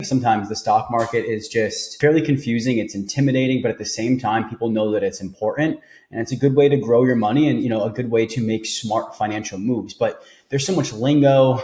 Sometimes the stock market is just fairly confusing. It's intimidating, but at the same time, people know that it's important and it's a good way to grow your money and, a good way to make smart financial moves. But there's so much lingo.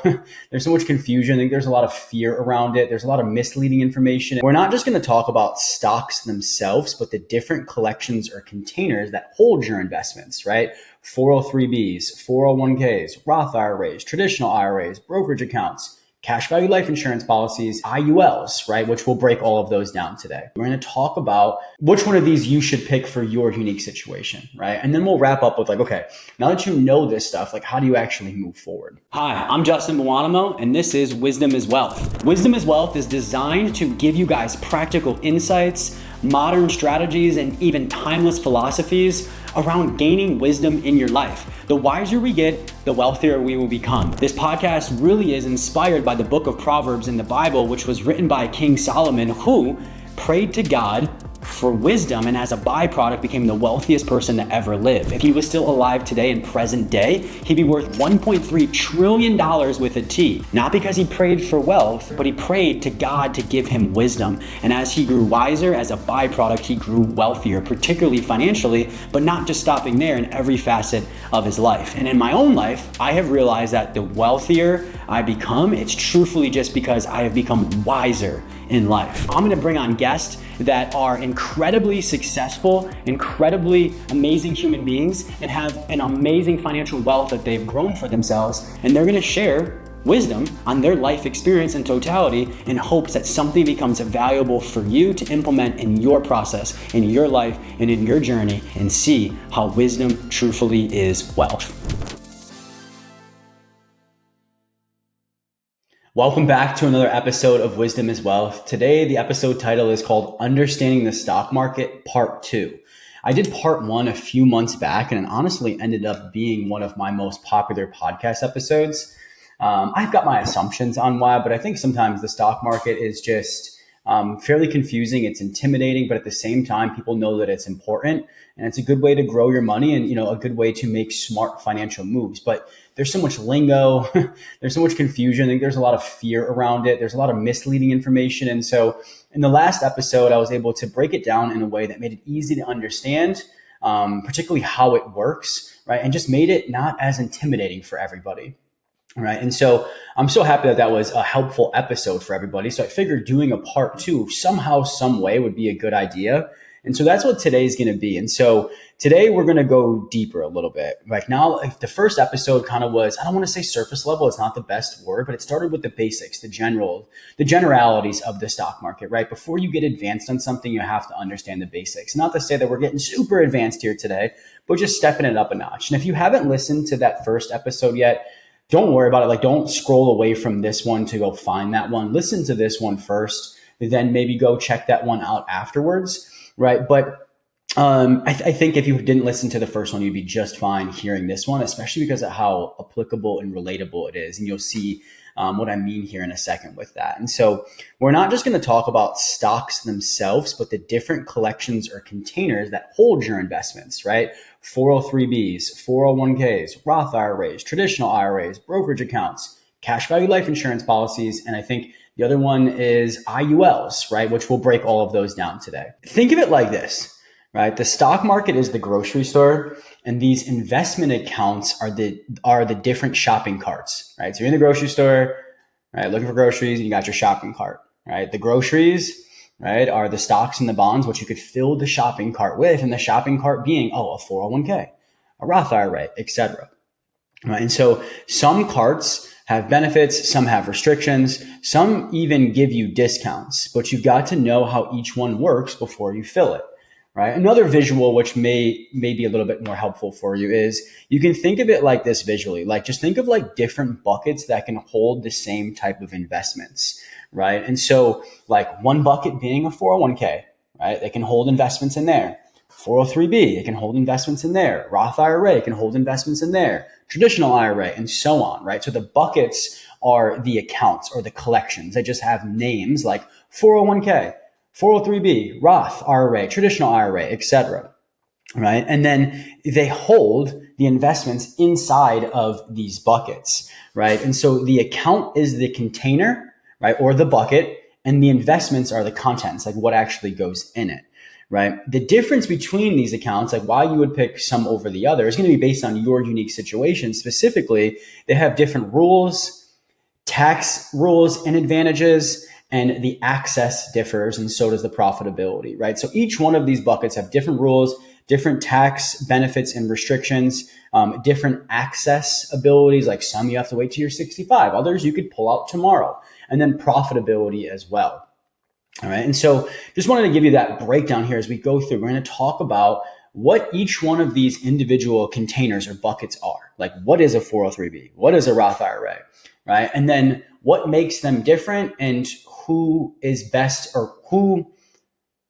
There's so much confusion. I think there's a lot of fear around it. There's a lot of misleading information. We're not just going to talk about stocks themselves, but the different collections or containers that hold your investments, right? 403Bs, 401Ks, Roth IRAs, traditional IRAs, brokerage accounts, cash value life insurance policies, IULs, right? Which we'll break all of those down today. We're going to talk about which one of these you should pick for your unique situation, right? And then we'll wrap up with okay, now that you know this stuff, how do you actually move forward? Hi, I'm Justin Buonamo, and this is Wisdom is Wealth. Wisdom is Wealth is designed to give you guys practical insights, modern strategies, and even timeless philosophies around gaining wisdom in your life. The wiser we get, the wealthier we will become. This podcast really is inspired by the book of Proverbs in the Bible, which was written by King Solomon, who prayed to God for wisdom and as a byproduct became the wealthiest person to ever live. If he was still alive today in present day, he'd be worth $1.3 trillion with a T. Not because he prayed for wealth, but he prayed to God to give him wisdom. And as he grew wiser, as a byproduct, he grew wealthier, particularly financially, but not just stopping there, in every facet of his life. And in my own life, I have realized that the wealthier I become, it's truthfully just because I have become wiser in life. I'm gonna bring on guests that are incredibly successful, incredibly amazing human beings, and have an amazing financial wealth that they've grown for themselves. And they're gonna share wisdom on their life experience in totality in hopes that something becomes valuable for you to implement in your process, in your life, and in your journey, and see how wisdom truthfully is wealth. Welcome back to another episode of Wisdom is Wealth. Today, the episode title is called Understanding the Stock Market Part 2. I did Part 1 a few months back, and it honestly ended up being one of my most popular podcast episodes. I've got my assumptions on why, but I think sometimes the stock market is just fairly confusing. It's intimidating, but at the same time, people know that it's important and it's a good way to grow your money and, a good way to make smart financial moves. But there's so much lingo. There's so much confusion. I think there's a lot of fear around it. There's a lot of misleading information. And so in the last episode, I was able to break it down in a way that made it easy to understand, particularly how it works, right? And just made it not as intimidating for everybody. Right. And so I'm so happy that was a helpful episode for everybody. So I figured doing a part 2 somehow, some way would be a good idea. And so that's what today's going to be. And so today we're going to go deeper a little bit. Now, if the first episode kind of was, I don't want to say surface level, it's not the best word, but it started with the basics, the generalities of the stock market, right? Before you get advanced on something, you have to understand the basics. Not to say that we're getting super advanced here today, but just stepping it up a notch. And if you haven't listened to that first episode yet, don't worry about it. Don't scroll away from this one to go find that one. Listen to this one first, then maybe go check that one out afterwards, right? But I think if you didn't listen to the first one, you'd be just fine hearing this one, especially because of how applicable and relatable it is. And you'll see what I mean here in a second with that. And so we're not just going to talk about stocks themselves, but the different collections or containers that hold your investments, right? 403Bs, 401Ks, Roth IRAs, traditional IRAs, brokerage accounts, cash value life insurance policies. And I think the other one is IULs, right? Which we'll break all of those down today. Think of it like this, right? The stock market is the grocery store, and these investment accounts are the different shopping carts, right? So you're in the grocery store, right, looking for groceries, and you got your shopping cart, right? The groceries, right, are the stocks and the bonds, which you could fill the shopping cart with, and the shopping cart being, a 401k, a Roth IRA, etc. Right? And so some carts have benefits, some have restrictions, some even give you discounts, but you've got to know how each one works before you fill it. Right. Another visual, which may be a little bit more helpful for you, is you can think of it like this visually. Just think of different buckets that can hold the same type of investments. Right. And so one bucket being a 401k, right? They can hold investments in there. 403B, it can hold investments in there. Roth IRA, it can hold investments in there. Traditional IRA, and so on. Right. So the buckets are the accounts or the collections. They just have names like 401k. 403B, Roth IRA, traditional IRA, etc. Right? And then they hold the investments inside of these buckets, right? And so the account is the container, right? Or the bucket, And the investments are the contents, like what actually goes in it, right? The difference between these accounts, like why you would pick some over the other, is going to be based on your unique situation. Specifically, they have different rules, tax rules and advantages, and the access differs, and so does the profitability, right? So each one of these buckets have different rules, different tax benefits and restrictions, different access abilities. Like some you have to wait till you're 65, others you could pull out tomorrow, and then profitability as well. All right. And so just wanted to give you that breakdown here as we go through. We're going to talk about what each one of these individual containers or buckets are. Like, what is a 403b? What is a Roth IRA? Right. And then what makes them different, and who is best, or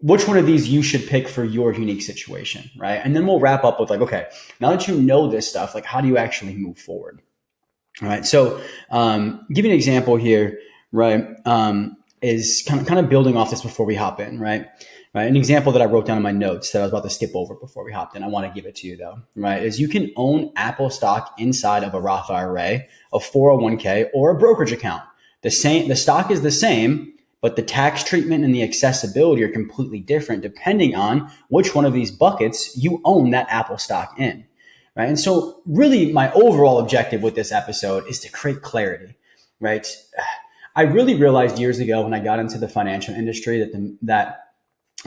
which one of these you should pick for your unique situation. Right. And then we'll wrap up with like, okay, now that you know this stuff, like how do you actually move forward? All right. So give you an example here, right? Is kind of building off this before we hop in, right? Right. An example that I wrote down in my notes that I was about to skip over before we hopped in, I want to give it to you though, right? Is you can own Apple stock inside of a Roth IRA, a 401k, or a brokerage account. The stock is the same, but the tax treatment and the accessibility are completely different depending on which one of these buckets you own that Apple stock in, right? And so really my overall objective with this episode is to create clarity, right? I really realized years ago when I got into the financial industry that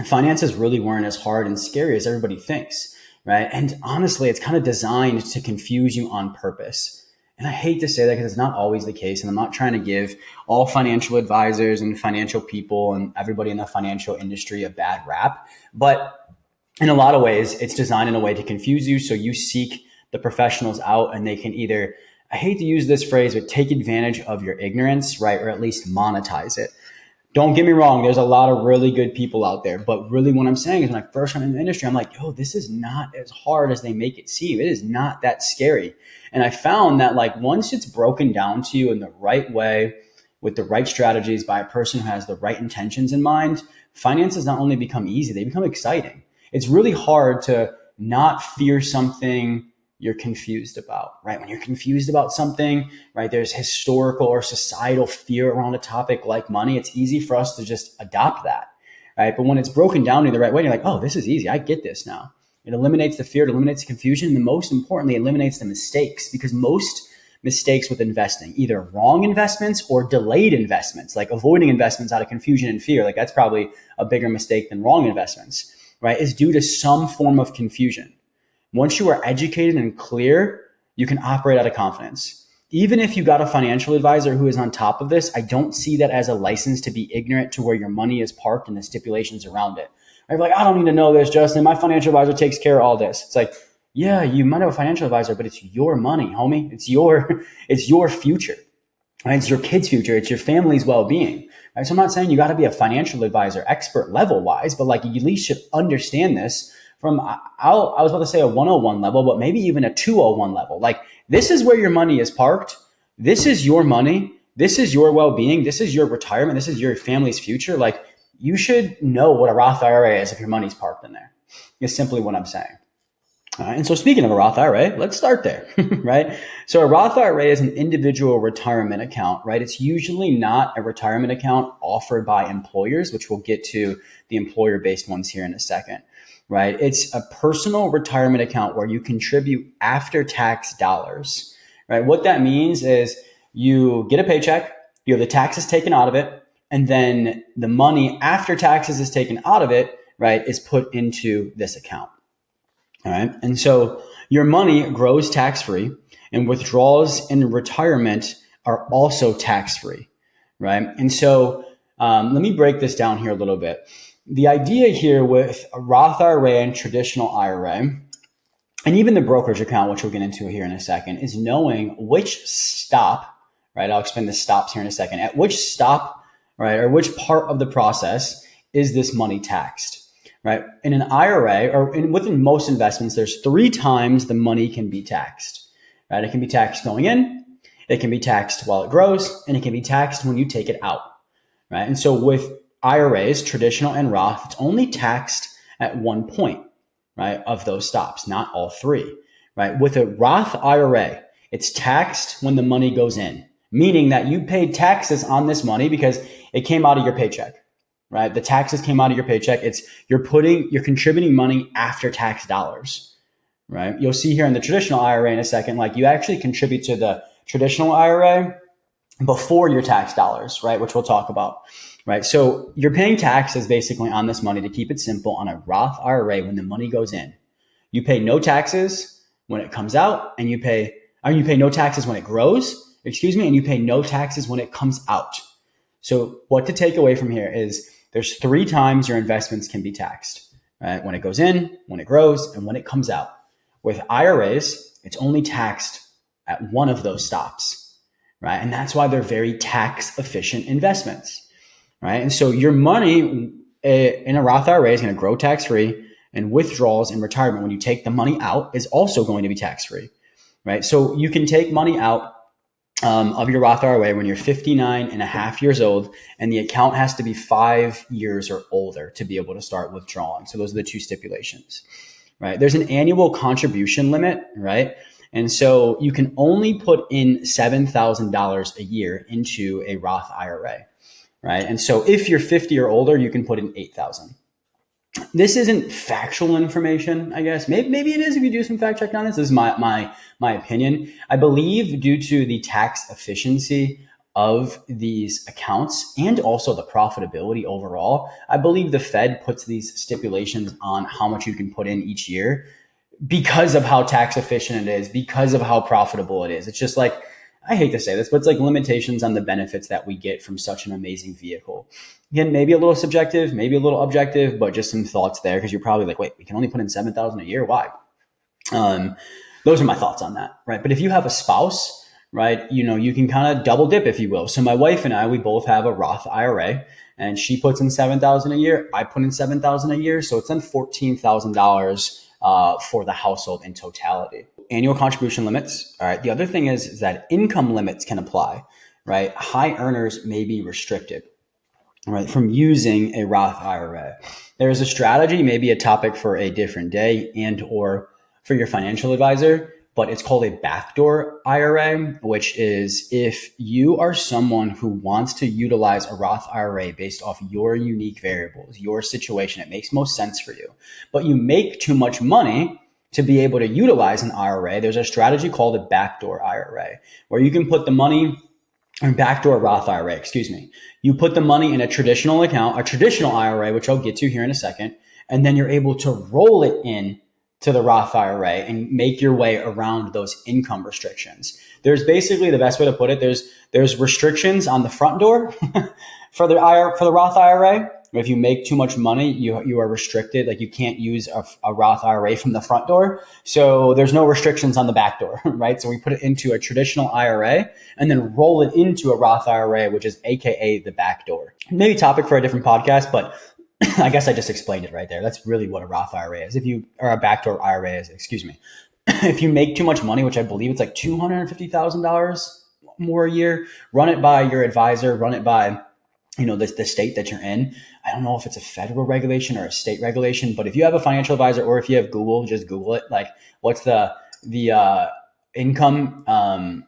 finances really weren't as hard and scary as everybody thinks, right? And honestly, it's kind of designed to confuse you on purpose. And I hate to say that because it's not always the case. And I'm not trying to give all financial advisors and financial people and everybody in the financial industry a bad rap. But in a lot of ways, it's designed in a way to confuse you. So you seek the professionals out, and they can either, I hate to use this phrase, but take advantage of your ignorance, right? Or at least monetize it. Don't get me wrong. There's a lot of really good people out there, but really what I'm saying is when I first got in the industry, I'm like, yo, this is not as hard as they make it seem. It is not that scary. And I found that like once it's broken down to you in the right way, with the right strategies by a person who has the right intentions in mind, finances not only become easy, they become exciting. It's really hard to not fear something you're confused about, right? When you're confused about something, right, there's historical or societal fear around a topic like money. It's easy for us to just adopt that, right? But when it's broken down in the right way, you're like, oh, this is easy. I get this now. It eliminates the fear, it eliminates the confusion, and most importantly, it eliminates the mistakes, because most mistakes with investing, either wrong investments or delayed investments, like avoiding investments out of confusion and fear, like that's probably a bigger mistake than wrong investments, right, is due to some form of confusion. Once you are educated and clear, you can operate out of confidence. Even if you got a financial advisor who is on top of this, I don't see that as a license to be ignorant to where your money is parked and the stipulations around it. You're like, I don't need to know this, Justin. My financial advisor takes care of all this. It's like, yeah, you might have a financial advisor, but it's your money, homie. It's your future. Right? It's your kid's future. It's your family's well-being. Right? So I'm not saying you got to be a financial advisor expert level-wise, but like you at least should understand this from, I was about to say a 101 level, but maybe even a 201 level. Like, this is where your money is parked. This is your money. This is your well-being. This is your retirement. This is your family's future. Like, you should know what a Roth IRA is if your money's parked in there. It's simply what I'm saying. And so speaking of a Roth IRA, let's start there, right? So a Roth IRA is an individual retirement account, right? It's usually not a retirement account offered by employers, which we'll get to the employer-based ones here in a second, right? It's a personal retirement account where you contribute after-tax dollars, right? What that means is you get a paycheck, you have the taxes taken out of it, and then the money after taxes is taken out of it, right, is put into this account. All right. And so your money grows tax-free, and withdrawals in retirement are also tax-free, right? And so let me break this down here a little bit. The idea here with a Roth IRA and traditional IRA, and even the brokerage account, which we'll get into here in a second, is knowing which stop, right? I'll explain the stops here in a second. At which stop, right, or which part of the process is this money taxed? Right. In an IRA, or within most investments, there's 3 times the money can be taxed. Right. It can be taxed going in, it can be taxed while it grows, and it can be taxed when you take it out. Right. And so with IRAs, traditional and Roth, it's only taxed at one point, right, of those stops, not all 3. Right. With a Roth IRA, it's taxed when the money goes in. meaning that you paid taxes on this money because it came out of your paycheck, right? The taxes came out of your paycheck. You're contributing money after tax dollars, right? You'll see here in the traditional IRA in a second, like you actually contribute to the traditional IRA before your tax dollars, right? Which we'll talk about, right? So you're paying taxes basically on this money, to keep it simple, on a Roth IRA. When the money goes in, you pay no taxes when it comes out, and you pay no taxes when it grows, and you pay no taxes when it comes out. So what to take away from here is there's 3 times your investments can be taxed, right? When it goes in, when it grows, and when it comes out. With IRAs, it's only taxed at one of those stops, right? And that's why they're very tax efficient investments, right? And so your money in a Roth IRA is going to grow tax free, and withdrawals in retirement, when you take the money out, is also going to be tax free, right? So you can take money out of your Roth IRA when you're 59 and a half years old, and the account has to be 5 years or older to be able to start withdrawing. So those are the 2 stipulations, right? There's an annual contribution limit, right? And so you can only put in $7,000 a year into a Roth IRA, right? And so if you're 50 or older, you can put in $8,000. This isn't factual information, I guess. Maybe it is if you do some fact check on this. This is my opinion. I believe due to the tax efficiency of these accounts and also the profitability overall, I believe the Fed puts these stipulations on how much you can put in each year because of how tax efficient it is, because of how profitable it is. It's just like, I hate to say this, but it's like limitations on the benefits that we get from such an amazing vehicle. Again, maybe a little subjective, maybe a little objective, but just some thoughts there, because you're probably like, wait, we can only put in $7,000 a year. Why? Those are my thoughts on that, right? But if you have a spouse, right, you can kind of double dip, if you will. So my wife and I, we both have a Roth IRA, and she puts in $7,000 a year. I put in $7,000 a year. So it's then $14,000 for the household in totality. Annual contribution limits. All right. The other thing is that income limits can apply, right? High earners may be restricted, right, from using a Roth IRA. There's a strategy, maybe a topic for a different day and or for your financial advisor, but it's called a backdoor IRA, which is if you are someone who wants to utilize a Roth IRA based off your unique variables, your situation, it makes most sense for you, but you make too much money to be able to utilize an IRA. There's a strategy called a backdoor IRA, where you can put the money, or backdoor Roth IRA, you put the money in a traditional account, a traditional IRA, which I'll get to here in a second, and then you're able to roll it in to the Roth IRA and make your way around those income restrictions. There's basically, the best way to put it, there's restrictions on the front door for the Roth IRA. If you make too much money, you are restricted. Like you can't use a Roth IRA from the front door. So there's no restrictions on the back door, right? So we put it into a traditional IRA and then roll it into a Roth IRA, which is AKA the back door. Maybe topic for a different podcast, but I guess I just explained it right there. That's really what a Roth IRA is. Or a backdoor IRA is, If you make too much money, which I believe it's like $250,000 more a year, run it by your advisor, run it by the state that you're in. I don't know if it's a federal regulation or a state regulation, but if you have a financial advisor or if you have Google, just Google it. Like, what's the income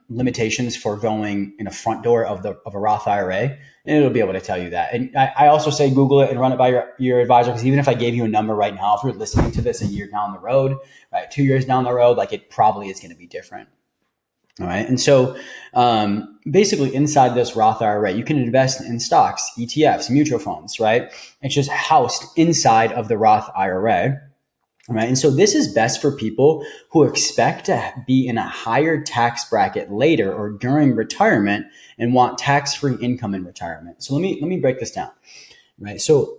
limitations for going in a front door of a Roth IRA, and it'll be able to tell you that. And I also say Google it and run it by your advisor, because even if I gave you a number right now, if you're listening to this a year down the road, right, 2 years down the road, like it probably is going to be different. All right. And so basically inside this Roth IRA, you can invest in stocks, ETFs, mutual funds, right? It's just housed inside of the Roth IRA, right? And so this is best for people who expect to be in a higher tax bracket later or during retirement and want tax-free income in retirement. So let me break this down, right? So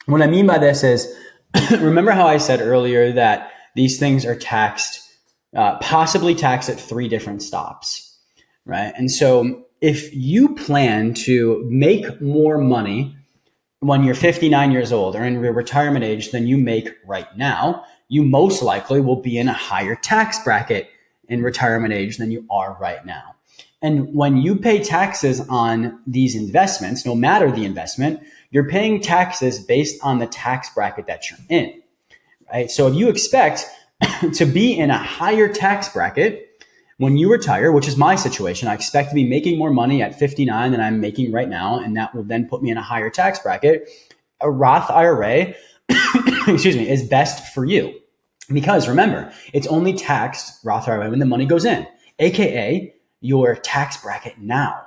what I mean by this is, remember how I said earlier that these things are possibly taxed at 3 different stops, right? And so if you plan to make more money when you're 59 years old or in your retirement age than you make right now, you most likely will be in a higher tax bracket in retirement age than you are right now. And when you pay taxes on these investments, no matter the investment, you're paying taxes based on the tax bracket that you're in, right? So if you expect to be in a higher tax bracket when you retire, which is my situation, I expect to be making more money at 59 than I'm making right now, and that will then put me in a higher tax bracket. A Roth IRA, excuse me, is best for you. Because remember, it's only taxed, Roth IRA, when the money goes in, AKA your tax bracket now,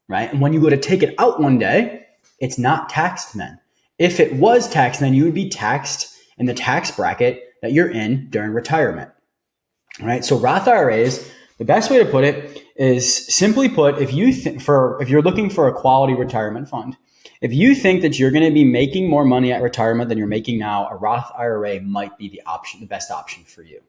right? And when you go to take it out one day, it's not taxed then. If it was taxed, then you would be taxed in the tax bracket that you're in during retirement, right? So Roth IRAs, the best way to put it is simply put, if you're looking for a quality retirement fund, if you think that you're going to be making more money at retirement than you're making now, a Roth IRA might be the best option for you.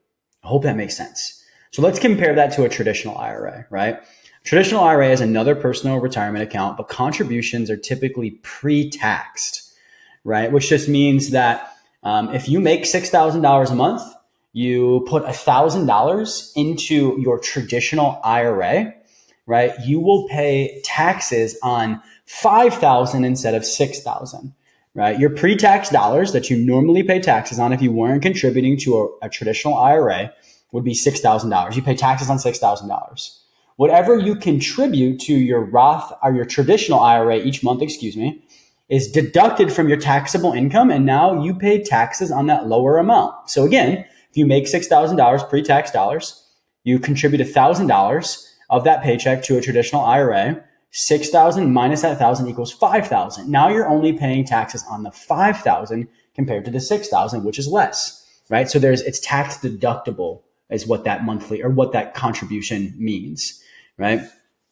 I hope that makes sense. So let's compare that to a traditional IRA, right? Traditional IRA is another personal retirement account, but contributions are typically pre-taxed, right? Which just means that if you make $6,000 a month, you put $1,000 into your traditional IRA, right? You will pay taxes on $5,000 instead of $6,000, right? Your pre-tax dollars that you normally pay taxes on if you weren't contributing to a traditional IRA would be $6,000. You pay taxes on $6,000. Whatever you contribute to your Roth or your traditional IRA each month, is deducted from your taxable income, and now you pay taxes on that lower amount. So again, if you make $6,000 pre-tax dollars, you contribute $1,000 of that paycheck to a traditional IRA. 6,000 minus that 1,000 equals 5,000. Now you're only paying taxes on the 5,000 compared to the 6,000, which is less, right? So it's tax deductible is what that monthly or what that contribution means, right?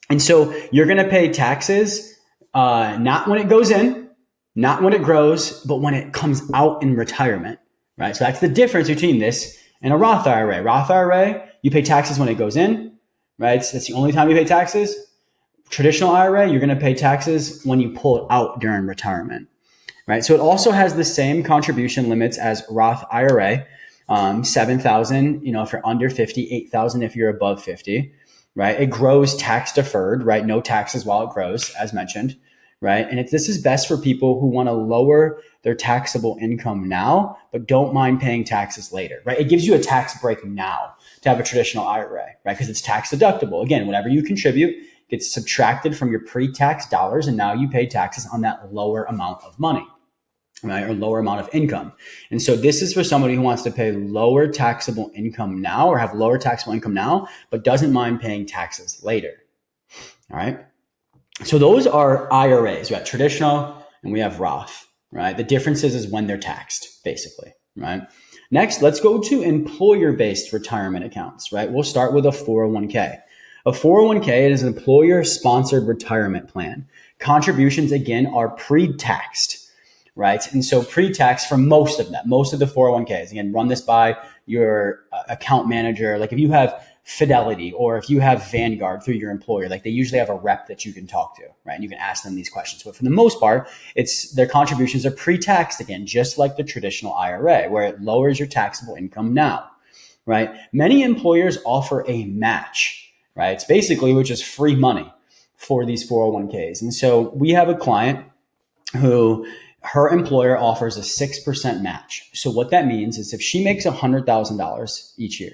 And so you're going to pay taxes not when it goes in, not when it grows, but when it comes out in retirement, right? So that's the difference between this and a Roth IRA. Roth IRA, you pay taxes when it goes in, right? So that's the only time you pay taxes. Traditional IRA, you're going to pay taxes when you pull it out during retirement, right? So it also has the same contribution limits as Roth IRA, 7,000, if you're under 50, 8,000 if you're above 50, right? It grows tax deferred, right? No taxes while it grows, as mentioned, right? And this is best for people who want to lower their taxable income now, but don't mind paying taxes later, right? It gives you a tax break now to have a traditional IRA, right? Because it's tax deductible. Again, whatever you contribute gets subtracted from your pre-tax dollars, and now you pay taxes on that lower amount of money, right? Or lower amount of income. And so this is for somebody who wants to pay lower taxable income now or have lower taxable income now, but doesn't mind paying taxes later. All right. So those are IRAs. We have traditional and we have Roth, right? The difference is when they're taxed, basically, right? Next, let's go to employer-based retirement accounts, right? We'll start with a 401k. A 401k is an employer-sponsored retirement plan. Contributions, again, are pre-taxed, right? And so pre-tax for most of them, most of the 401ks, again, run this by your account manager. Like if you have Fidelity or if you have Vanguard through your employer, like they usually have a rep that you can talk to, right? And you can ask them these questions. But for the most part, their contributions are pre-taxed, again, just like the traditional IRA, where it lowers your taxable income now, right? Many employers offer a match, right? It's basically, which is free money for these 401ks. And so we have a client who her employer offers a 6% match. So what that means is if she makes $100,000 each year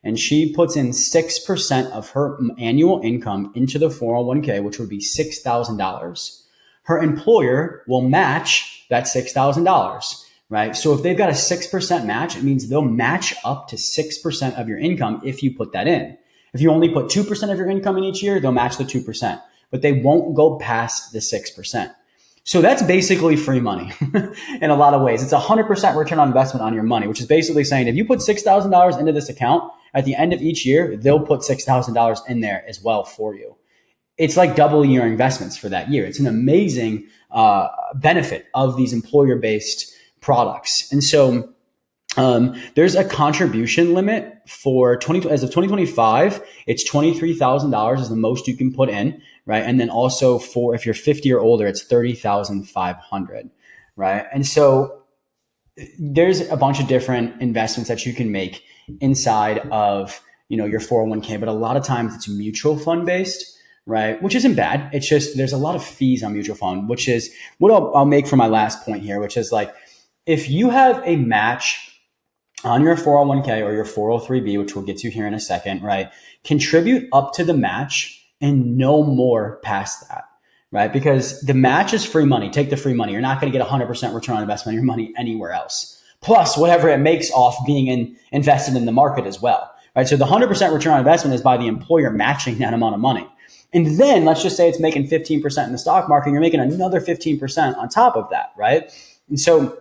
and she puts in 6% of her annual income into the 401k, which would be $6,000, her employer will match that $6,000, right? So if they've got a 6% match, it means they'll match up to 6% of your income if you put that in. If you only put 2% of your income in each year, they'll match the 2%, but they won't go past the 6%. So that's basically free money in a lot of ways. It's 100% return on investment on your money, which is basically saying if you put $6,000 into this account, at the end of each year, they'll put $6,000 in there as well for you. It's like doubling your investments for that year. It's an amazing benefit of these employer-based products. And so there's a contribution limit for as of 2025, it's $23,000 is the most you can put in, right? And then also for if you're 50 or older, it's $30,500, right? And so there's a bunch of different investments that you can make inside of your 401k, but a lot of times it's mutual fund based, right? Which isn't bad. It's just there's a lot of fees on mutual fund, which is what I'll make for my last point here, which is like if you have a match on your 401k or your 403b, which we'll get to here in a second, right? Contribute up to the match and no more past that, right? Because the match is free money. Take the free money. You're not going to get 100% return on investment on your money anywhere else. Plus whatever it makes off being invested in the market as well, right? So the 100% return on investment is by the employer matching that amount of money. And then let's just say it's making 15% in the stock market. You're making another 15% on top of that, right? And so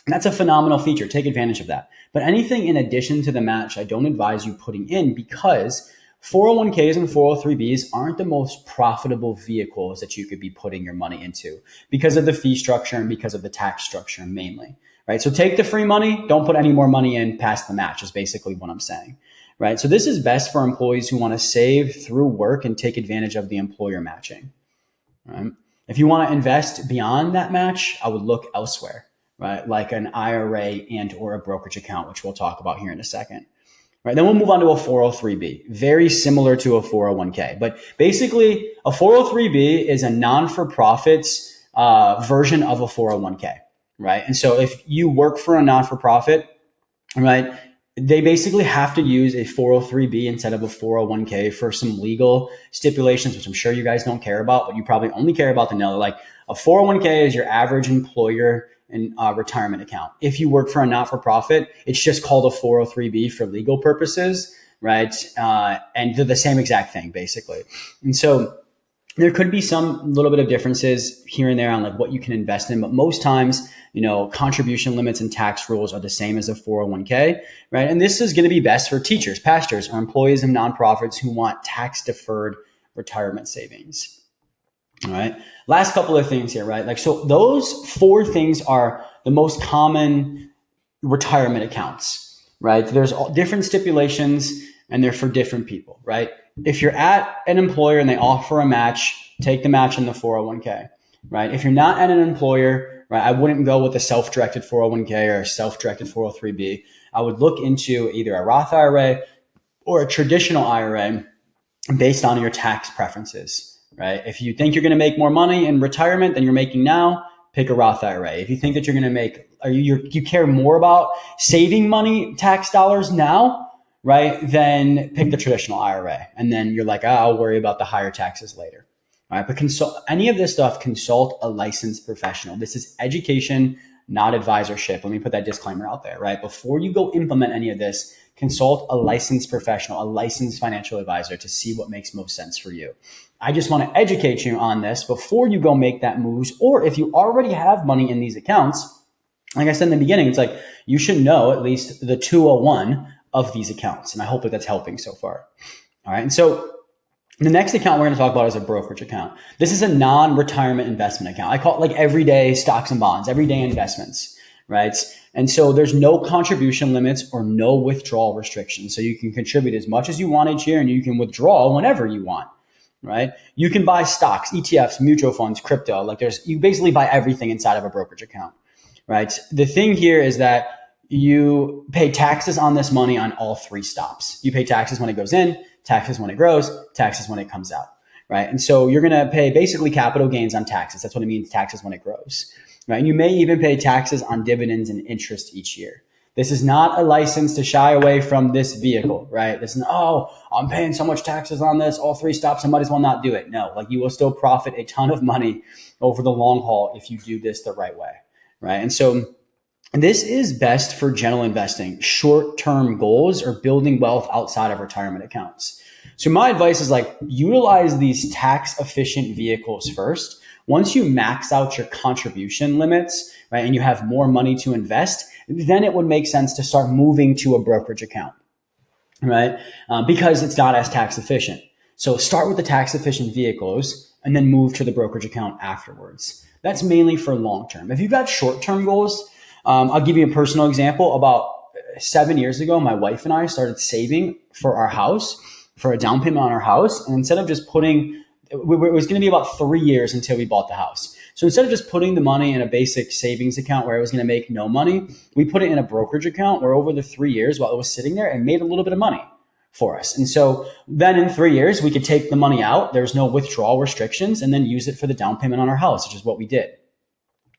that's a phenomenal feature. Take advantage of that. But anything in addition to the match, I don't advise you putting in, because 401ks and 403bs aren't the most profitable vehicles that you could be putting your money into because of the fee structure and because of the tax structure mainly, right? So take the free money, don't put any more money in past the match is basically what I'm saying, right? So this is best for employees who want to save through work and take advantage of the employer matching, right? If you want to invest beyond that match, I would look elsewhere, right? Like an IRA and or a brokerage account, which we'll talk about here in a second. Right, then we'll move on to a 403b, very similar to a 401k. But basically, a 403b is a non-for-profit's version of a 401k, right? And so if you work for a non-for-profit, right, they basically have to use a 403b instead of a 401k for some legal stipulations, which I'm sure you guys don't care about, but you probably only care about the know. Like a 401k is your average employer and retirement account. If you work for a not-for-profit, it's just called a 403b for legal purposes, right? And they're the same exact thing, basically. And so there could be some little bit of differences here and there on like what you can invest in, but most times, contribution limits and tax rules are the same as a 401k, right? And this is going to be best for teachers, pastors, or employees of nonprofits who want tax-deferred retirement savings. All right. Last couple of things here, right? Like, so those 4 things are the most common retirement accounts, right? There's all different stipulations and they're for different people, right? If you're at an employer and they offer a match, take the match in the 401k, right? If you're not at an employer, right, I wouldn't go with a self-directed 401k or a self-directed 403b. I would look into either a Roth IRA or a traditional IRA based on your tax preferences. Right? If you think you're going to make more money in retirement than you're making now, pick a Roth IRA. If you think that you're going to make, you care more about saving money, tax dollars now, right? Then pick the traditional IRA. And then you're like, I'll worry about the higher taxes later. All right. But any of this stuff, consult a licensed professional. This is education, not advisorship. Let me put that disclaimer out there, right? Before you go implement any of this, consult a licensed professional, a licensed financial advisor to see what makes most sense for you. I just want to educate you on this before you go make that moves. Or if you already have money in these accounts, like I said in the beginning, it's like you should know at least the 201 of these accounts. And I hope that that's helping so far. All right. And so the next account we're going to talk about is a brokerage account. This is a non-retirement investment account. I call it like everyday stocks and bonds, everyday investments, right? And so there's no contribution limits or no withdrawal restrictions. So you can contribute as much as you want each year and you can withdraw whenever you want. Right? You can buy stocks, ETFs, mutual funds, crypto. Like you basically buy everything inside of a brokerage account, right? The thing here is that you pay taxes on this money on all 3 stops. You pay taxes when it goes in, taxes when it grows, taxes when it comes out, right? And so you're going to pay basically capital gains on taxes. That's what it means, taxes when it grows, right? And you may even pay taxes on dividends and interest each year. This is not a license to shy away from this vehicle, right? This is, I'm paying so much taxes on this, all 3 stops, I might as well not do it. No, like you will still profit a ton of money over the long haul if you do this the right way, right? And so this is best for general investing, short-term goals, or building wealth outside of retirement accounts. So my advice is like utilize these tax-efficient vehicles first. Once you max out your contribution limits, right, and you have more money to invest, then it would make sense to start moving to a brokerage account, right? Because it's not as tax efficient. So start with the tax efficient vehicles and then move to the brokerage account afterwards. That's mainly for long term. If you've got short term goals, I'll give you a personal example. About 7 years ago, my wife and I started saving for our house, for a down payment on our house. And instead of just it was going to be about 3 years until we bought the house. So instead of just putting the money in a basic savings account where it was going to make no money, we put it in a brokerage account where over the 3 years while it was sitting there, it made a little bit of money for us. And so then in 3 years, we could take the money out. There's no withdrawal restrictions and then use it for the down payment on our house, which is what we did.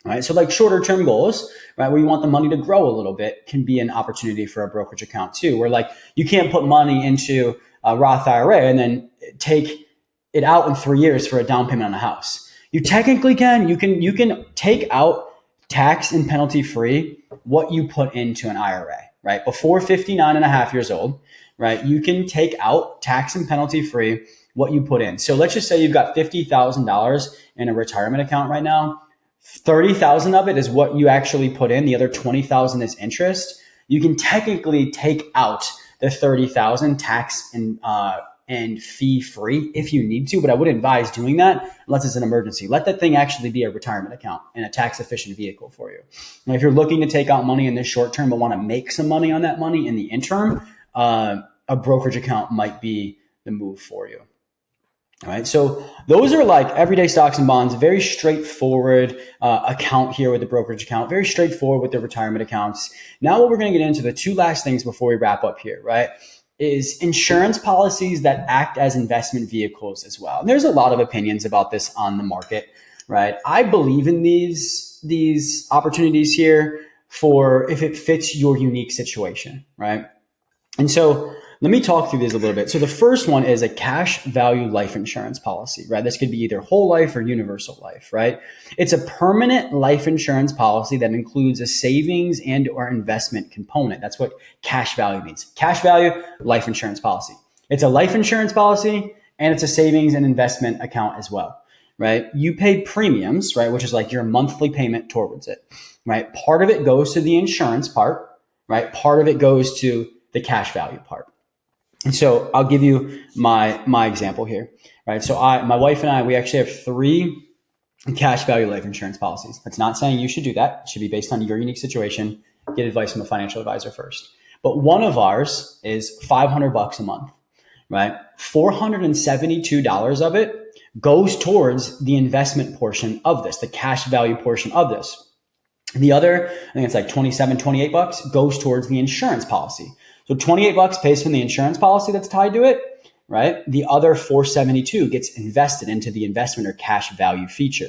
right? So like shorter term goals, right, where you want the money to grow a little bit can be an opportunity for a brokerage account too, where like you can't put money into a Roth IRA and then take it out in 3 years for a down payment on a house. You technically can. You can take out tax and penalty free what you put into an IRA, right? Before 59 and a half years old, right? You can take out tax and penalty free what you put in. So let's just say you've got $50,000 in a retirement account right now. 30,000 of it is what you actually put in. The other 20,000 is interest. You can technically take out the 30,000 tax and fee free if you need to, but I wouldn't advise doing that unless it's an emergency. Let that thing actually be a retirement account and a tax efficient vehicle for you. Now, if you're looking to take out money in the short term but want to make some money on that money in the interim, a brokerage account might be the move for you. All right. So those are like everyday stocks and bonds, very straightforward account here with the brokerage account, very straightforward with the retirement accounts. Now what we're going to get into, the two last things before we wrap up here, right, is insurance policies that act as investment vehicles as well. And there's a lot of opinions about this on the market, right? I believe in these opportunities here for if it fits your unique situation, right? And so let me talk through this a little bit. So the first one is a cash value life insurance policy, right? This could be either whole life or universal life, right? It's a permanent life insurance policy that includes a savings and or investment component. That's what cash value means. Cash value life insurance policy. It's a life insurance policy and it's a savings and investment account as well, right? You pay premiums, right? Which is like your monthly payment towards it, right? Part of it goes to the insurance part, right? Part of it goes to the cash value part. And so I'll give you my example here, right? So my wife and I, we actually have 3 cash value life insurance policies. That's not saying you should do that. It should be based on your unique situation. Get advice from a financial advisor first. But one of ours is $500 a month, right? $472 of it goes towards the investment portion of this, the cash value portion of this. The other, I think it's like $27, $28 goes towards the insurance policy. So $28 pays for the insurance policy that's tied to it, right? The other $472 gets invested into the investment or cash value feature,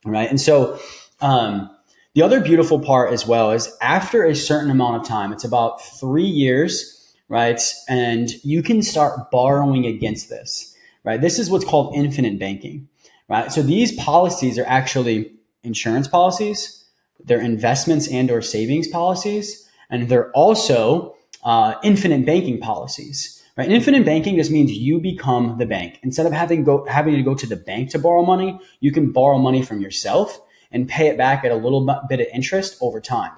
right? And so the other beautiful part as well is after a certain amount of time, it's about 3 years, right? And you can start borrowing against this, right? This is what's called infinite banking, right? So these policies are actually insurance policies, they're investments and or savings policies, and they're also infinite banking policies, right? And infinite banking just means you become the bank. Instead of having to go to the bank to borrow money, you can borrow money from yourself and pay it back at a little bit of interest over time.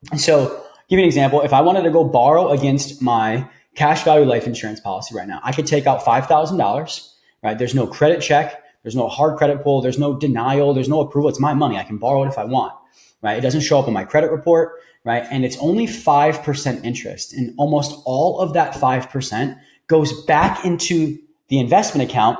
And so, give you an example. If I wanted to go borrow against my cash value life insurance policy right now, I could take out $5,000, right? There's no credit check. There's no hard credit pull. There's no denial. There's no approval. It's my money. I can borrow it if I want, right? It doesn't show up on my credit report, right? And it's only 5% interest. And almost all of that 5% goes back into the investment account,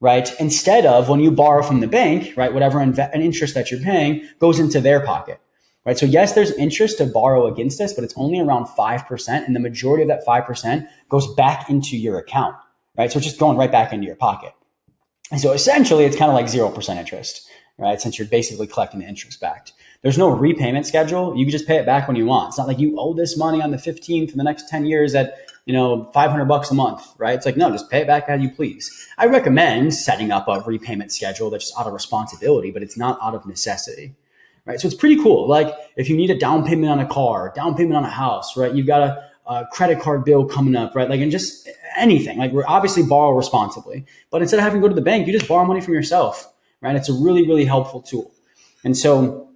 right? Instead of when you borrow from the bank, right? Whatever an interest that you're paying goes into their pocket, right? So yes, there's interest to borrow against this, but it's only around 5%. And the majority of that 5% goes back into your account, right? So it's just going right back into your pocket. And so essentially it's kind of like 0% interest, right? Since you're basically collecting the interest back. There's no repayment schedule. You can just pay it back when you want. It's not like you owe this money on the 15th for the next 10 years at, $500 a month, right? It's like, no, just pay it back as you please. I recommend setting up a repayment schedule that's just out of responsibility, but it's not out of necessity, right? So it's pretty cool. Like if you need a down payment on a car, down payment on a house, right? You've got a credit card bill coming up, right? Like, and just anything, like we're obviously borrow responsibly, but instead of having to go to the bank, you just borrow money from yourself, right? It's a really, really helpful tool. And so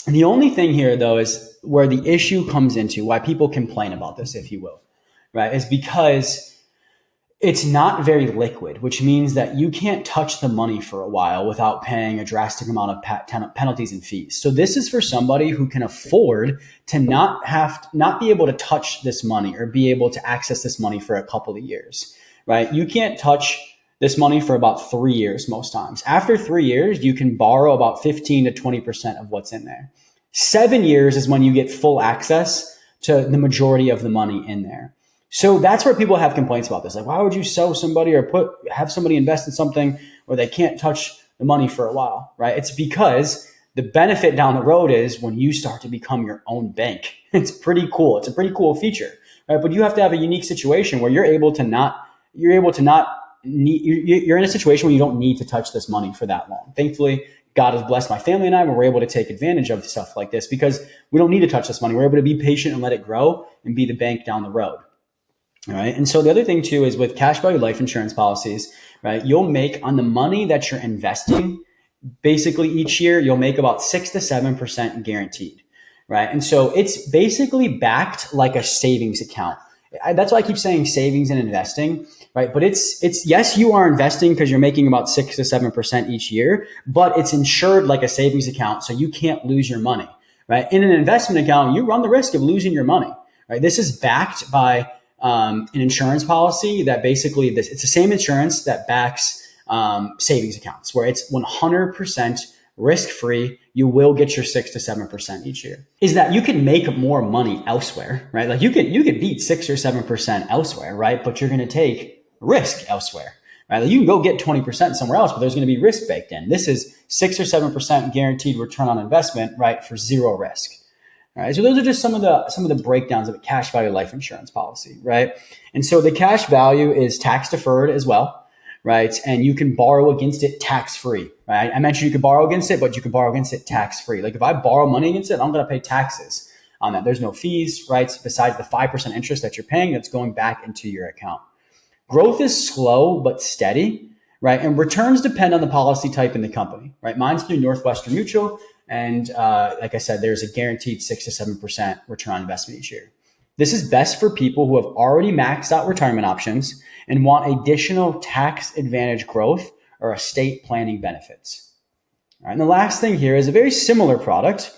the only thing here though is where the issue comes into why people complain about this, if you will, right? Is because it's not very liquid, which means that you can't touch the money for a while without paying a drastic amount of penalties and fees. So this is for somebody who can afford to not be able to touch this money or be able to access this money for a couple of years, right? You can't touch this money for about 3 years most times. After 3 years, you can borrow about 15 to 20% of what's in there. 7 years is when you get full access to the majority of the money in there. So that's where people have complaints about this. Like, why would you sell somebody or have somebody invest in something where they can't touch the money for a while, right? It's because The benefit down the road is when you start to become your own bank. It's pretty cool. It's a pretty cool feature, right? But you have to have a unique situation where you're able to not need, you're in a situation where you don't need to touch this money for that long. Thankfully, God has blessed my family and I, where we're able to take advantage of stuff like this because we don't need to touch this money. We're able to be patient and let it grow and be the bank down the road. All right. And so the other thing too is with cash value life insurance policies, right? You'll make on the money that you're investing, basically each year, you'll make about 6 to 7% guaranteed, right? And so it's basically backed like a savings account. That's why I keep saying savings and investing, right? But it's yes, you are investing because you're making about 6 to 7% each year, but it's insured like a savings account, so you can't lose your money, right? In an investment account, you run the risk of losing your money, right? This is backed by an insurance policy that basically it's the same insurance that backs savings accounts, where it's 100% risk-free. You will get your 6 to 7% each year. Is that you can make more money elsewhere, right? Like you could beat 6 or 7% elsewhere, right? But you're going to take risk elsewhere, right? Like you can go get 20% somewhere else, but there's going to be risk baked in. This is 6 or 7% guaranteed return on investment, right? For zero risk. All right. So those are just some of the breakdowns of a cash value life insurance policy, right? And so the cash value is tax deferred as well, right? And you can borrow against it tax free, right? I mentioned you could borrow against it, but you can borrow against it tax free. Like if I borrow money against it, I'm going to pay taxes on that. There's no fees, right? Besides the 5% interest that you're paying, that's going back into your account. Growth is slow but steady, right? And returns depend on the policy type in the company, right? Mine's through Northwestern Mutual. And like I said, there's a guaranteed 6 to 7% return on investment each year. This is best for people who have already maxed out retirement options and want additional tax advantage growth or estate planning benefits. All right, and the last thing here is a very similar product,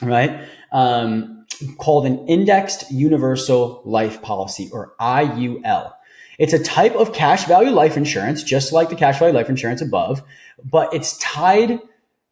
right? Called an Indexed Universal Life Policy, or IUL. It's a type of cash value life insurance, just like the cash value life insurance above, but it's tied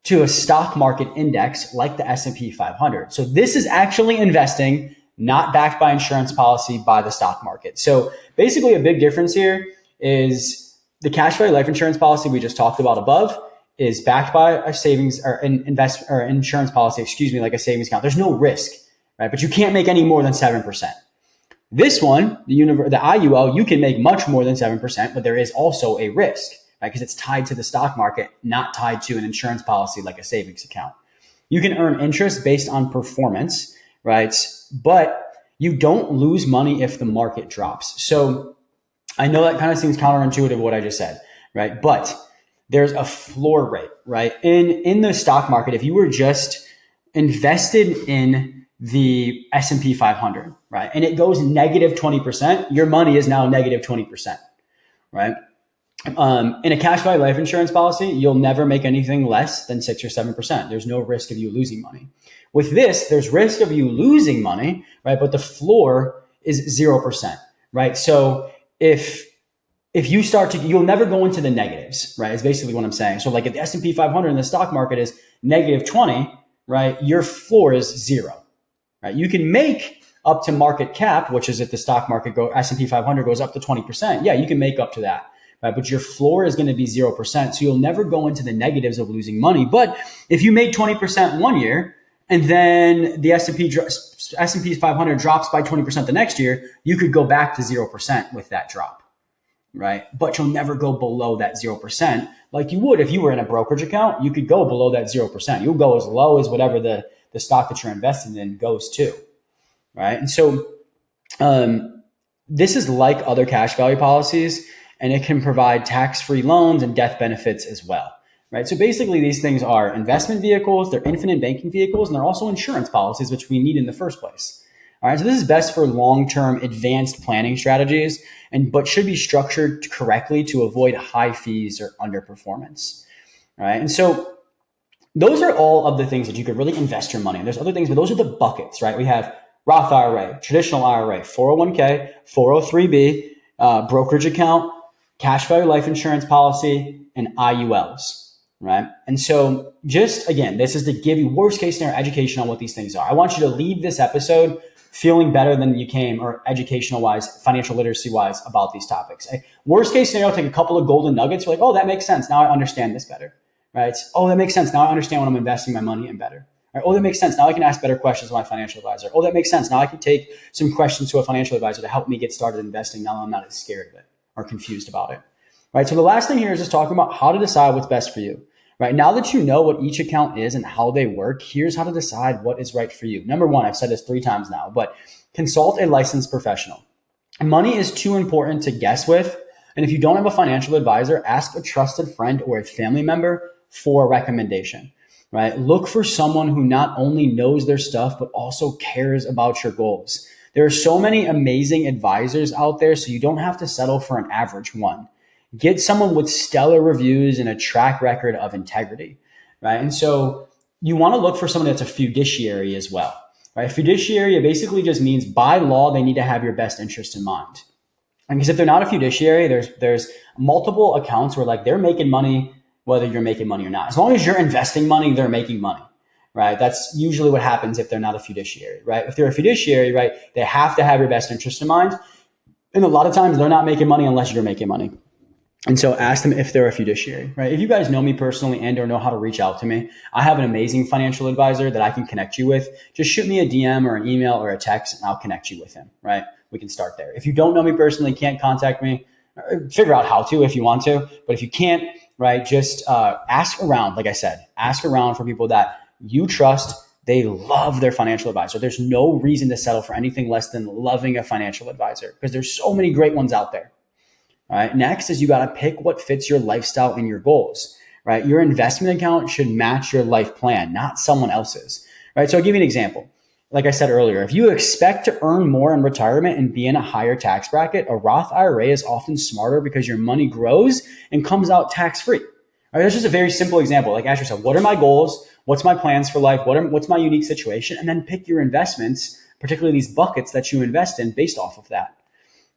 to a stock market index like the S&P 500. So this is actually investing, not backed by insurance policy by the stock market. So basically a big difference here is the cash value life insurance policy we just talked about above is backed by a savings or insurance policy, like a savings account. There's no risk, right? But you can't make any more than 7%. This one, the IUL, you can make much more than 7%, but there is also a risk, right? Because it's tied to the stock market, not tied to an insurance policy like a savings account. You can earn interest based on performance, right? But you don't lose money if the market drops. So I know that kind of seems counterintuitive what I just said, right? But there's a floor rate, right? In the stock market, if you were just invested in the S&P 500, right? And it goes negative 20%, your money is now negative 20%, right? In a cash value life insurance policy, you'll never make anything less than 6 or 7%. There's no risk of you losing money. With this, there's risk of you losing money, right? But the floor is 0%, right? So if you start to, you'll never go into the negatives, right? Is basically what I'm saying. So like if the S&P 500 in the stock market is negative 20, right? Your floor is 0, right? You can make up to market cap, which is if the stock market S&P 500 goes up to 20%. Yeah, you can make up to that. Right, but your floor is going to be 0%. So you'll never go into the negatives of losing money. But if you made 20% one year and then the S&P 500 drops by 20% the next year, you could go back to 0% with that drop, right? But you'll never go below that 0% like you would if you were in a brokerage account. You could go below that 0%. You'll go as low as whatever the stock that you're invested in goes to, right? And so this is like other cash value policies, and it can provide tax-free loans and death benefits as well, right? So basically these things are investment vehicles, they're infinite banking vehicles, and they're also insurance policies, which we need in the first place. All right, so this is best for long-term advanced planning strategies, but should be structured correctly to avoid high fees or underperformance. All right, and so those are all of the things that you could really invest your money in. There's other things, but those are the buckets, right? We have Roth IRA, traditional IRA, 401k, 403b, brokerage account, cash value life insurance policy, and IULs, right? And so just, again, this is to give you worst case scenario education on what these things are. I want you to leave this episode feeling better than you came, or educational wise, financial literacy wise, about these topics. Worst case scenario, take a couple of golden nuggets. You're like, oh, that makes sense. Now I understand this better, right? Oh, that makes sense. Now I understand what I'm investing my money in better. Right? Oh, that makes sense. Now I can ask better questions to my financial advisor. Oh, that makes sense. Now I can take some questions to a financial advisor to help me get started investing. Now I'm not as scared of it or confused about it, right? So the last thing here is just talking about how to decide what's best for you, right? Now that you know what each account is and how they work, here's how to decide what is right for you. Number one, I've said this 3 times now, but consult a licensed professional. Money is too important to guess with. And if you don't have a financial advisor, ask a trusted friend or a family member for a recommendation, right? Look for someone who not only knows their stuff, but also cares about your goals. There are so many amazing advisors out there, so you don't have to settle for an average one. Get someone with stellar reviews and a track record of integrity, right? And so you want to look for someone that's a fiduciary as well, right? Fiduciary, it basically just means by law, they need to have your best interest in mind. Because if they're not a fiduciary, there's multiple accounts where like they're making money, whether you're making money or not. As long as you're investing money, they're making money, right? That's usually what happens if they're not a fiduciary, right? If they're a fiduciary, right, they have to have your best interest in mind. And a lot of times they're not making money unless you're making money. And so ask them if they're a fiduciary, right? If you guys know me personally and or know how to reach out to me, I have an amazing financial advisor that I can connect you with. Just shoot me a DM or an email or a text and I'll connect you with him, right? We can start there. If you don't know me personally, can't contact me, figure out how to if you want to. But if you can't, right, just ask around. Like I said, ask around for people that you trust. They love their financial advisor. There's no reason to settle for anything less than loving a financial advisor because there's so many great ones out there. All right. Next is you got to pick what fits your lifestyle and your goals, right? Your investment account should match your life plan, not someone else's, right? So I'll give you an example. Like I said earlier, if you expect to earn more in retirement and be in a higher tax bracket, a Roth IRA is often smarter because your money grows and comes out tax-free. All right, that's just a very simple example. Like ask yourself, what are my goals? What's my plans for life? What's my unique situation? And then pick your investments, particularly these buckets that you invest in based off of that.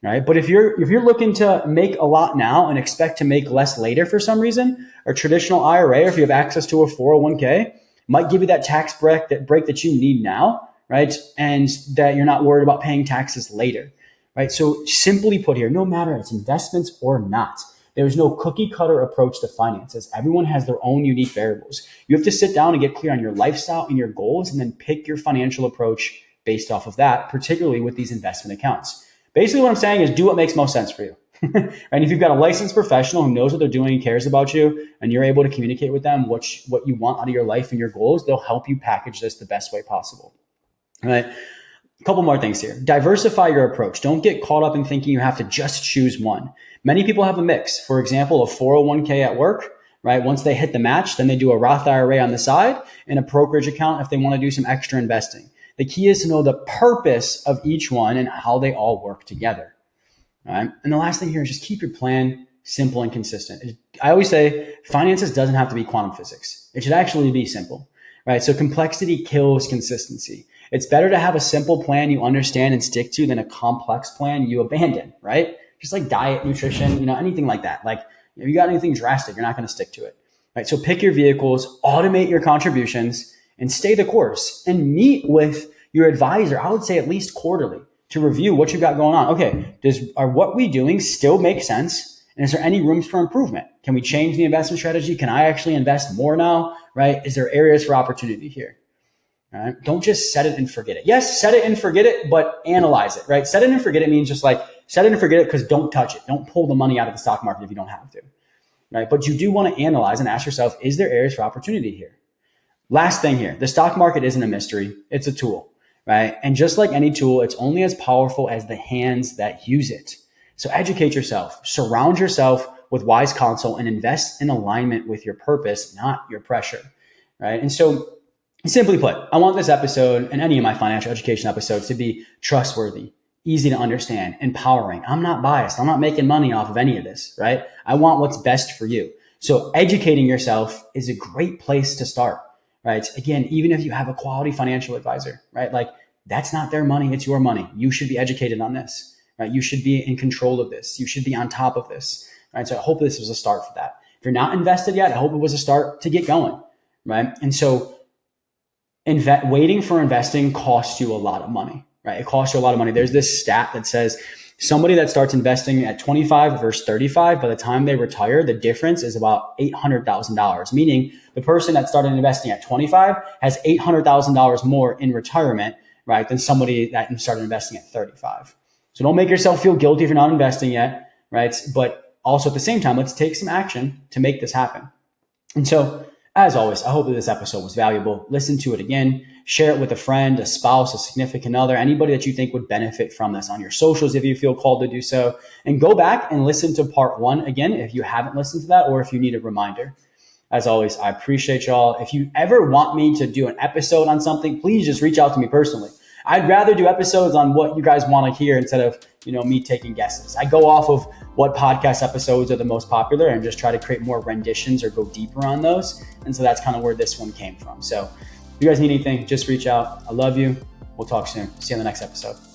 Right. But if you're looking to make a lot now and expect to make less later for some reason, a traditional IRA, or if you have access to a 401k, might give you that tax break that you need now, right? And that you're not worried about paying taxes later, right? So simply put here, no matter it's investments or not, there's no cookie cutter approach to finances. Everyone has their own unique variables. You have to sit down and get clear on your lifestyle and your goals and then pick your financial approach based off of that, particularly with these investment accounts. Basically, what I'm saying is do what makes most sense for you. And if you've got a licensed professional who knows what they're doing and cares about you, and you're able to communicate with them what you want out of your life and your goals, they'll help you package this the best way possible. All right. A couple more things here. Diversify your approach. Don't get caught up in thinking you have to just choose one. Many people have a mix. For example, a 401k at work, right? Once they hit the match, then they do a Roth IRA on the side and a brokerage account if they want to do some extra investing. The key is to know the purpose of each one and how they all work together. All right. And the last thing here is just keep your plan simple and consistent. I always say finances doesn't have to be quantum physics. It should actually be simple, right? So complexity kills consistency. It's better to have a simple plan you understand and stick to than a complex plan you abandon, right? Just like diet, nutrition, anything like that. Like if you got anything drastic, you're not going to stick to it, right? So pick your vehicles, automate your contributions, and stay the course and meet with your advisor. I would say at least quarterly to review what you got going on. Okay, are what we doing still make sense? And is there any rooms for improvement? Can we change the investment strategy? Can I actually invest more now? Right? Is there areas for opportunity here? All right. Don't just set it and forget it. Yes, set it and forget it, but analyze it, right? Set it and forget it means just like set it and forget it because don't touch it. Don't pull the money out of the stock market if you don't have to, right? But you do want to analyze and ask yourself, is there areas for opportunity here? Last thing here, the stock market isn't a mystery. It's a tool, right? And just like any tool, it's only as powerful as the hands that use it. So educate yourself, surround yourself with wise counsel and invest in alignment with your purpose, not your pressure, right? And so simply put, I want this episode and any of my financial education episodes to be trustworthy, easy to understand, empowering. I'm not biased. I'm not making money off of any of this, right? I want what's best for you. So educating yourself is a great place to start. Right. Again, even if you have a quality financial advisor, right? Like that's not their money. It's your money. You should be educated on this, right? You should be in control of this. You should be on top of this, right? So I hope this was a start for that. If you're not invested yet, I hope it was a start to get going, right? And so waiting for investing costs you a lot of money, right? It costs you a lot of money. There's this stat that says Somebody that starts investing at 25 versus 35, by the time they retire, the difference is about $800,000, meaning the person that started investing at 25 has $800,000 more in retirement, right, than somebody that started investing at 35. So don't make yourself feel guilty if you're not investing yet, right? But also at the same time, let's take some action to make this happen. And so, as always, I hope that this episode was valuable. Listen to it again, share it with a friend, a spouse, a significant other, anybody that you think would benefit from this on your socials if you feel called to do so. And go back and listen to part 1 again if you haven't listened to that or if you need a reminder. As always, I appreciate y'all. If you ever want me to do an episode on something, please just reach out to me personally. I'd rather do episodes on what you guys want to hear instead of, me taking guesses. I go off of what podcast episodes are the most popular and just try to create more renditions or go deeper on those. And so that's kind of where this one came from. So if you guys need anything, just reach out. I love you. We'll talk soon. See you in the next episode.